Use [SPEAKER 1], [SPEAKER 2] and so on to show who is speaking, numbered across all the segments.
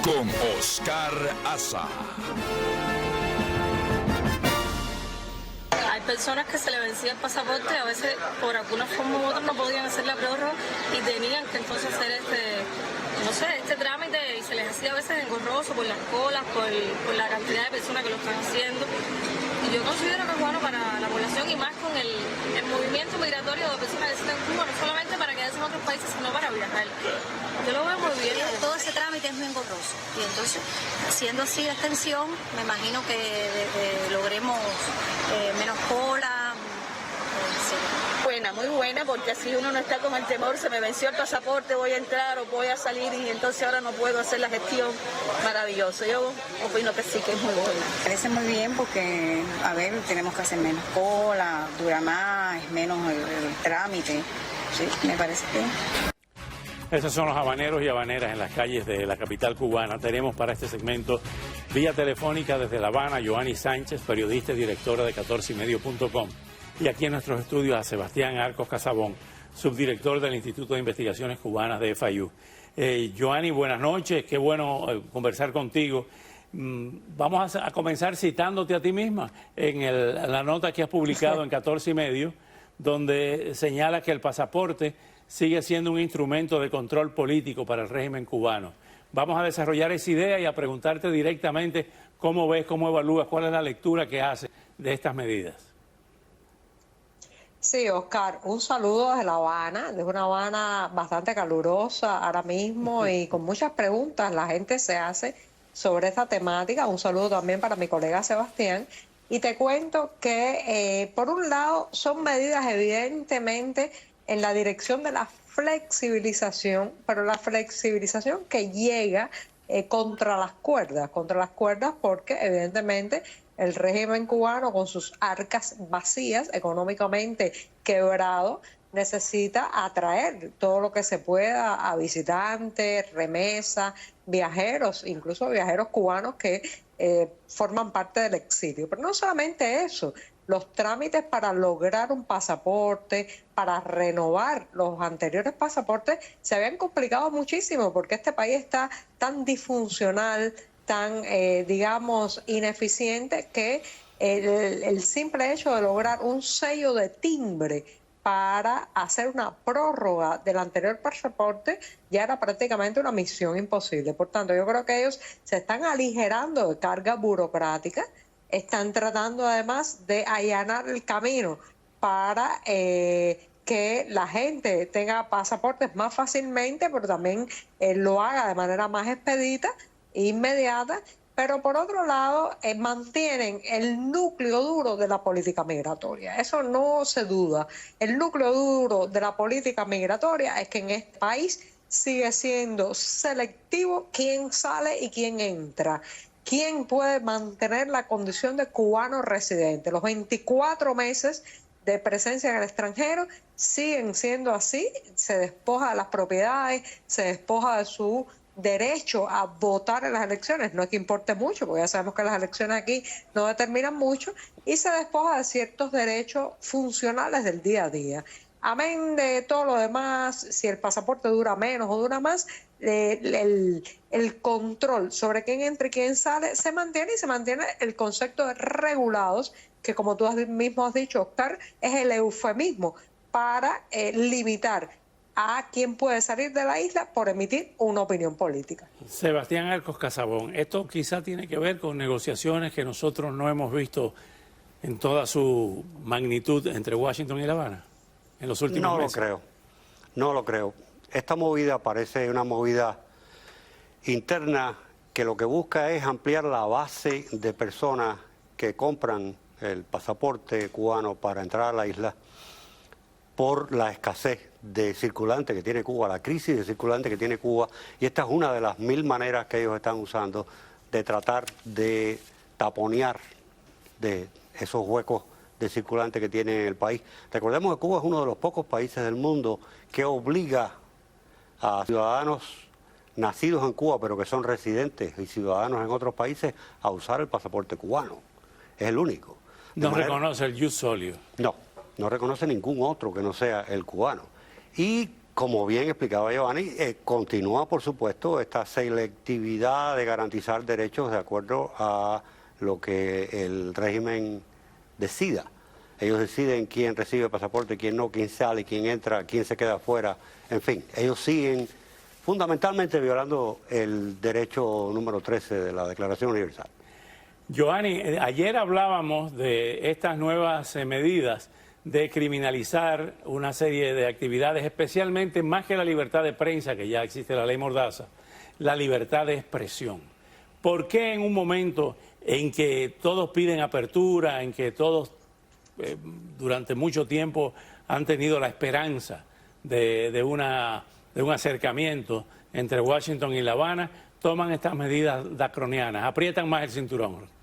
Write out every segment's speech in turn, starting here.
[SPEAKER 1] con Oscar Aza.
[SPEAKER 2] Hay personas que se le vencía el pasaporte, a veces por alguna forma u otra no podían hacer la prórroga y tenían que entonces hacer este trámite, y se les hacía a veces engorroso por las colas, por la cantidad de personas que lo están haciendo. Y yo considero que es bueno para la población, y más con el movimiento migratorio de personas que están en Cuba, no solamente para quedarse en otros países, sino para viajar. Yo lo veo muy bien.
[SPEAKER 3] Todo ese trámite es muy engorroso, y entonces, siendo así la extensión, me imagino que logremos menos cola. Sí.
[SPEAKER 4] Buena, muy buena, porque así uno no está con el temor, se me venció el pasaporte, voy a entrar o voy a salir y entonces ahora no puedo hacer la gestión. Maravilloso, yo opino que sí, que es muy buena.
[SPEAKER 5] Parece muy bien porque, a ver, tenemos que hacer menos cola, dura más, es menos el trámite, sí, me parece bien.
[SPEAKER 6] Esos son los habaneros y habaneras en las calles de la capital cubana. Tenemos para este segmento vía telefónica desde La Habana Joanny Sánchez, periodista y directora de 14ymedio.com. Y aquí en nuestros estudios a Sebastián Arcos Casabón, subdirector del Instituto de Investigaciones Cubanas de FIU. Joanny, buenas noches, qué bueno conversar contigo. Vamos a comenzar citándote a ti misma en la nota que has publicado en 14 y medio, donde señala que el pasaporte sigue siendo un instrumento de control político para el régimen cubano. Vamos a desarrollar esa idea y a preguntarte directamente cómo ves, cómo evalúas, cuál es la lectura que haces de estas medidas.
[SPEAKER 7] Sí, Oscar, un saludo desde La Habana, desde una Habana bastante calurosa ahora mismo y con muchas preguntas la gente se hace sobre esta temática. Un saludo también para mi colega Sebastián. Y te cuento que, por un lado, son medidas evidentemente en la dirección de la flexibilización, pero la flexibilización que llega contra las cuerdas porque evidentemente el régimen cubano, con sus arcas vacías, económicamente quebrado, necesita atraer todo lo que se pueda a visitantes, remesas, viajeros, incluso viajeros cubanos que forman parte del exilio. Pero no solamente eso, los trámites para lograr un pasaporte, para renovar los anteriores pasaportes, se habían complicado muchísimo porque este país está tan disfuncional, tan, digamos, ineficiente, que el simple hecho de lograr un sello de timbre para hacer una prórroga del anterior pasaporte ya era prácticamente una misión imposible. Por tanto, yo creo que ellos se están aligerando de carga burocrática, están tratando además de allanar el camino para que la gente tenga pasaportes más fácilmente, pero también lo haga de manera más expedita, inmediata, pero por otro lado mantienen el núcleo duro de la política migratoria. Eso no se duda. El núcleo duro de la política migratoria es que en este país sigue siendo selectivo quién sale y quién entra. ¿Quién puede mantener la condición de cubano residente? Los 24 meses de presencia en el extranjero siguen siendo así. Se despoja de las propiedades, se despoja de su derecho a votar en las elecciones. No es que importe mucho, porque ya sabemos que las elecciones aquí no determinan mucho, y se despoja de ciertos derechos funcionales del día a día. Amén de todo lo demás, si el pasaporte dura menos o dura más, el control sobre quién entra y quién sale se mantiene, y se mantiene el concepto de regulados, que como tú mismo has dicho, Oscar, es el eufemismo para limitar a quién puede salir de la isla por emitir una opinión política.
[SPEAKER 6] Sebastián Arcos Casabón, esto quizá tiene que ver con negociaciones que nosotros no hemos visto en toda su magnitud entre Washington y La Habana en los últimos meses.
[SPEAKER 8] No lo creo. Esta movida parece una movida interna que lo que busca es ampliar la base de personas que compran el pasaporte cubano para entrar a la isla por la escasez de circulante que tiene Cuba, la crisis de circulante que tiene Cuba, y esta es una de las 1000 maneras que ellos están usando de tratar de taponear de esos huecos de circulante que tiene el país. Recordemos que Cuba es uno de los pocos países del mundo que obliga a ciudadanos nacidos en Cuba, pero que son residentes y ciudadanos en otros países, a usar el pasaporte cubano. Es el único.
[SPEAKER 6] No reconoce el jus soli.
[SPEAKER 8] No reconoce ningún otro que no sea el cubano. Y como bien explicaba Giovanni, continúa, por supuesto, esta selectividad de garantizar derechos de acuerdo a lo que el régimen decida. Ellos deciden quién recibe pasaporte, quién no, quién sale, quién entra, quién se queda afuera. En fin, ellos siguen fundamentalmente violando el derecho número 13 de la Declaración Universal.
[SPEAKER 6] Giovanni, ayer hablábamos de estas nuevas medidas de criminalizar una serie de actividades, especialmente más que la libertad de prensa, que ya existe la ley Mordaza, la libertad de expresión. ¿Por qué en un momento en que todos piden apertura, en que todos durante mucho tiempo han tenido la esperanza de un acercamiento entre Washington y La Habana, toman estas medidas draconianas, aprietan más el cinturón?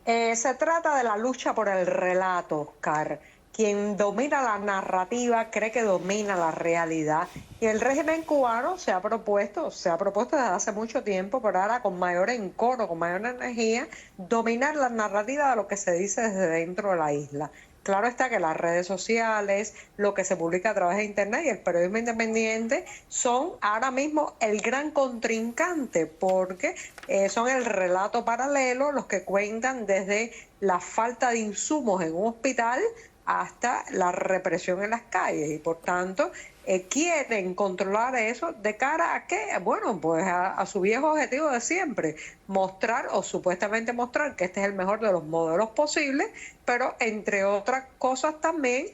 [SPEAKER 7] Se trata de la lucha por el relato, Oscar. Quien domina la narrativa cree que domina la realidad. Y el régimen cubano se ha propuesto desde hace mucho tiempo, pero ahora con mayor encono, con mayor energía, dominar la narrativa de lo que se dice desde dentro de la isla. Claro está que las redes sociales, lo que se publica a través de Internet y el periodismo independiente son ahora mismo el gran contrincante, porque son el relato paralelo, los que cuentan desde la falta de insumos en un hospital hasta la represión en las calles, y por tanto quieren controlar eso de cara a qué, bueno, pues a su viejo objetivo de siempre, mostrar o supuestamente mostrar que este es el mejor de los modelos posibles, pero entre otras cosas también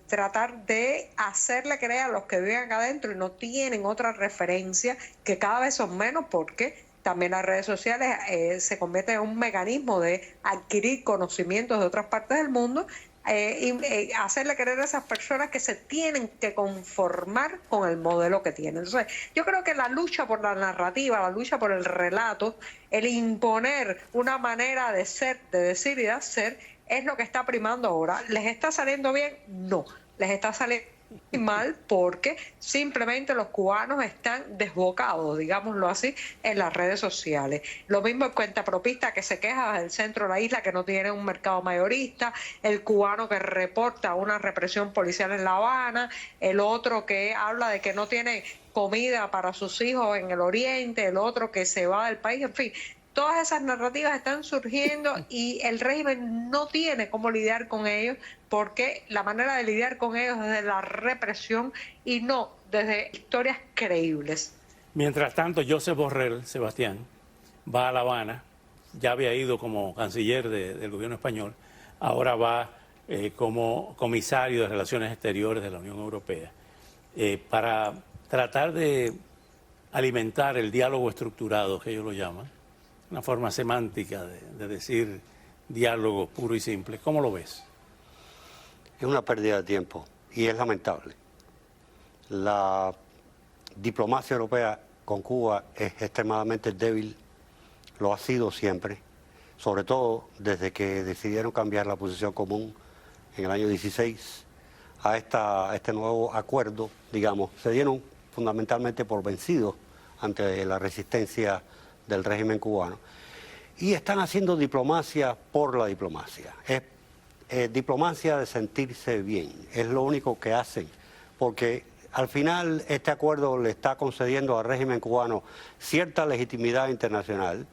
[SPEAKER 7] tratar de hacerle creer a los que viven acá adentro y no tienen otra referencia, que cada vez son menos, porque también las redes sociales se convierten en un mecanismo de adquirir conocimientos de otras partes del mundo y hacerle creer a esas personas que se tienen que conformar con el modelo que tienen. Entonces, yo creo que la lucha por la narrativa, la lucha por el relato, el imponer una manera de ser, de decir y de hacer, es lo que está primando ahora. ¿Les está saliendo bien? No. Les está saliendo mal porque simplemente los cubanos están desbocados, digámoslo así, en las redes sociales. Lo mismo el cuentapropista que se queja del centro de la isla, que no tiene un mercado mayorista, el cubano que reporta una represión policial en La Habana, el otro que habla de que no tiene comida para sus hijos en el oriente, el otro que se va del país, en fin. Todas esas narrativas están surgiendo y el régimen no tiene cómo lidiar con ellos, porque la manera de lidiar con ellos es desde la represión y no desde historias creíbles.
[SPEAKER 6] Mientras tanto, Josep Borrell, Sebastián, va a La Habana, ya había ido como canciller del gobierno español, ahora va como comisario de Relaciones Exteriores de la Unión Europea, para tratar de alimentar el diálogo estructurado, que ellos lo llaman, una forma semántica de decir diálogo puro y simple. ¿Cómo lo ves?
[SPEAKER 8] Es una pérdida de tiempo y es lamentable. La diplomacia europea con Cuba es extremadamente débil, lo ha sido siempre, sobre todo desde que decidieron cambiar la posición común en el año 16 a este nuevo acuerdo, digamos. Se dieron fundamentalmente por vencidos ante la resistencia del régimen cubano, y están haciendo diplomacia por la diplomacia. Es diplomacia de sentirse bien, es lo único que hacen, porque al final este acuerdo le está concediendo al régimen cubano cierta legitimidad internacional,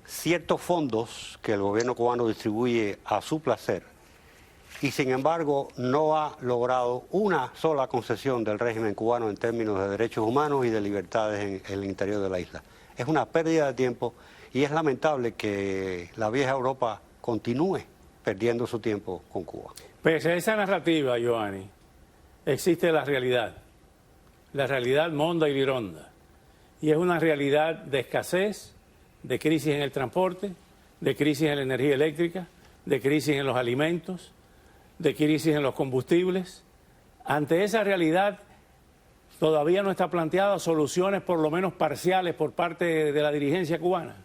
[SPEAKER 8] ciertos fondos que el gobierno cubano distribuye a su placer, y sin embargo no ha logrado una sola concesión del régimen cubano en términos de derechos humanos y de libertades en el interior de la isla. Es una pérdida de tiempo y es lamentable que la vieja Europa continúe perdiendo su tiempo con Cuba.
[SPEAKER 6] Pese a esa narrativa, Giovanni, existe la realidad monda y lironda. Y es una realidad de escasez, de crisis en el transporte, de crisis en la energía eléctrica, de crisis en los alimentos, de crisis en los combustibles. Ante esa realidad, ¿todavía no está planteada soluciones por lo menos parciales por parte de la dirigencia cubana?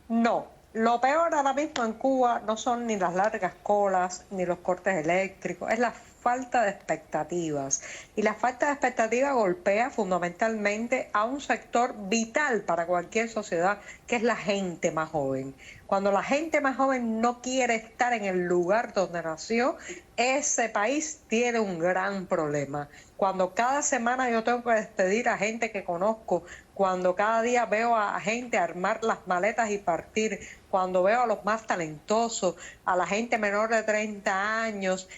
[SPEAKER 7] No, lo peor ahora mismo en Cuba no son ni las largas colas ni los cortes eléctricos, es la falta de expectativas. Y la falta de expectativas golpea fundamentalmente a un sector vital para cualquier sociedad, que es la gente más joven. Cuando la gente más joven no quiere estar en el lugar donde nació, ese país tiene un gran problema. Cuando cada semana yo tengo que despedir a gente que conozco, cuando cada día veo a gente armar las maletas y partir, cuando veo a los más talentosos, a la gente menor de 30 años,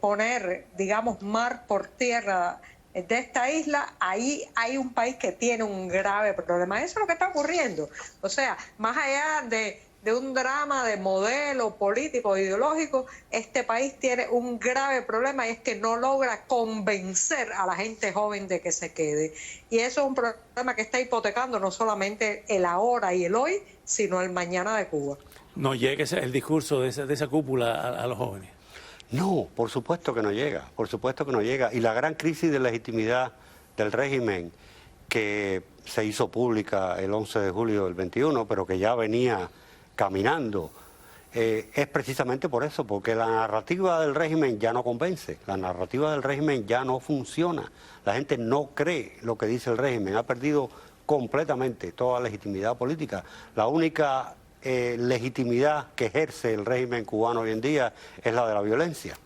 [SPEAKER 7] poner, digamos, mar por tierra de esta isla, ahí hay un país que tiene un grave problema. Eso es lo que está ocurriendo. O sea, más allá de un drama de modelo político, ideológico, este país tiene un grave problema y es que no logra convencer a la gente joven de que se quede. Y eso es un problema que está hipotecando no solamente el ahora y el hoy, sino el mañana de Cuba.
[SPEAKER 6] ¿No llega el discurso de esa cúpula a los jóvenes?
[SPEAKER 8] No, por supuesto que no llega, por supuesto que no llega. Y la gran crisis de legitimidad del régimen que se hizo pública el 11 de julio del 21, pero que ya venía caminando, es precisamente por eso, porque la narrativa del régimen ya no convence, la narrativa del régimen ya no funciona, la gente no cree lo que dice el régimen, ha perdido completamente toda legitimidad política. La única legitimidad que ejerce el régimen cubano hoy en día es la de la violencia.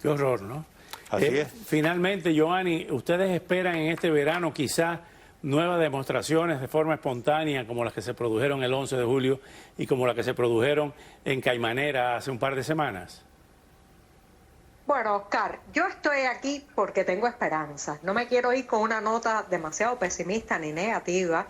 [SPEAKER 6] Qué horror, ¿no?
[SPEAKER 8] Así es.
[SPEAKER 6] Finalmente, Giovanni, ¿ustedes esperan en este verano quizás nuevas demostraciones de forma espontánea como las que se produjeron el 11 de julio y como las que se produjeron en Caimanera hace un par de semanas?
[SPEAKER 7] Bueno, Oscar, yo estoy aquí porque tengo esperanza. No me quiero ir con una nota demasiado pesimista ni negativa,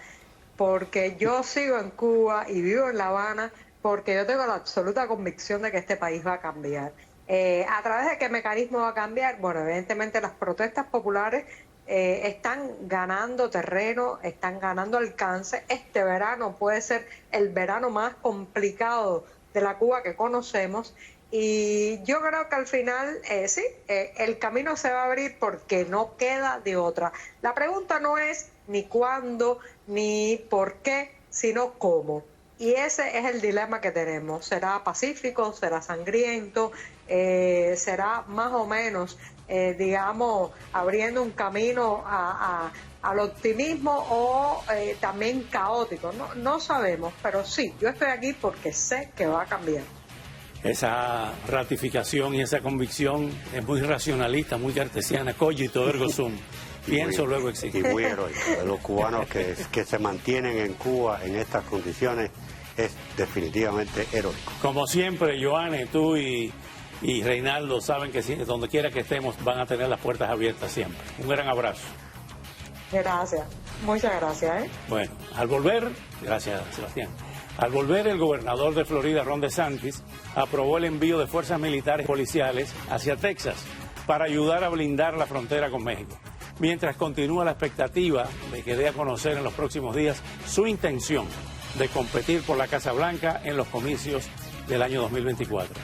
[SPEAKER 7] porque yo sigo en Cuba y vivo en La Habana, porque yo tengo la absoluta convicción de que este país va a cambiar. ¿A través de qué mecanismo va a cambiar? Bueno, evidentemente las protestas populares están ganando terreno, están ganando alcance. Este verano puede ser el verano más complicado de la Cuba que conocemos y yo creo que al final el camino se va a abrir porque no queda de otra. La pregunta no es ni cuándo ni por qué, sino cómo. Y ese es el dilema que tenemos. ¿Será pacífico? ¿Será sangriento? ¿Será más o menos digamos, abriendo un camino al optimismo o también caótico? No sabemos, pero sí, yo estoy aquí porque sé que va a cambiar.
[SPEAKER 6] Esa ratificación y esa convicción es muy racionalista, muy cartesiana, cogito ergo sum. Pienso, luego existo.
[SPEAKER 8] Y muy heroico. De los cubanos que se mantienen en Cuba en estas condiciones es definitivamente heroico.
[SPEAKER 6] Como siempre, Joanne, tú y Reinaldo saben que donde quiera que estemos van a tener las puertas abiertas siempre. Un gran abrazo.
[SPEAKER 7] Gracias, muchas gracias.
[SPEAKER 6] Bueno, al volver, gracias Sebastián, al volver el gobernador de Florida, Ron DeSantis, aprobó el envío de fuerzas militares y policiales hacia Texas para ayudar a blindar la frontera con México, mientras continúa la expectativa de que dé a conocer en los próximos días su intención de competir por la Casa Blanca en los comicios del año 2024.